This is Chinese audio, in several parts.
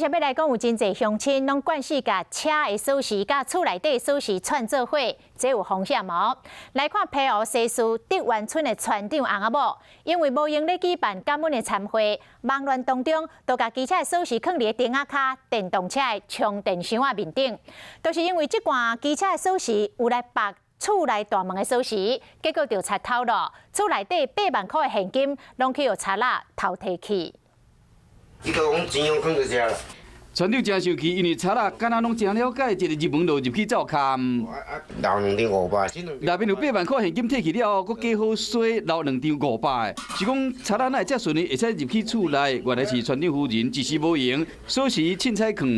续要来讲，有真侪乡亲拢惯势甲车的锁匙、甲厝内底锁匙串做伙，这有风险无？来看皮湖西区德源村的村长翁仔某，因为无用咧举办感恩的参会，忙乱当中，就甲机车的锁匙放伫电仔卡电动车的充电箱仔面顶，就是因为这罐机车的锁匙有来绑厝内大门的锁匙，结果就贼偷了，厝内底8万块的现金拢去互贼仔偷摕去。 伊就讲钱用放在遮啦。村长真生气，因为賊仔敢若拢真了解，一个入门就入去走勘。留2.500，内面有8万块现金摕去了后，佫加好水留2张500的。是讲賊仔哪会遮顺利会使入去厝内？原来是村长夫人一时无闲，锁匙凊彩放。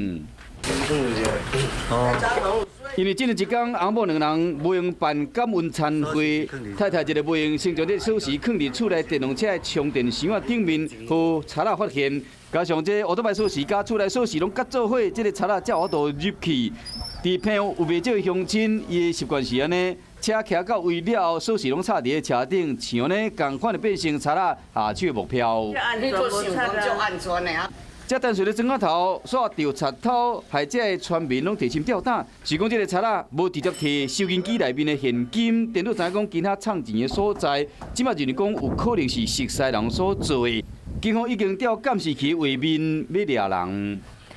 因为今日一天，翁某2人无用办感恩餐会，太太一个无用，先将这锁匙放伫厝内电动车的充电箱仔顶面，互賊仔发现。 加上这乌托邦锁匙甲厝内锁匙拢夹做伙，这个賊仔才有法度入去。伫平有袂少乡亲，伊的习惯是安尼，车骑到位了后，锁匙拢插伫咧车顶，像安尼共款的变成賊仔下手的目标。你做想讲足安全的啊！这单纯的砖仔头煞着贼偷，害这个村民拢提心吊胆，是讲这个賊仔无直接摕收银机内面的现金，电脑知影讲其他藏钱的所在，即马认为讲有可能是熟悉人所做的。 警方已经调监视器画面，要抓人。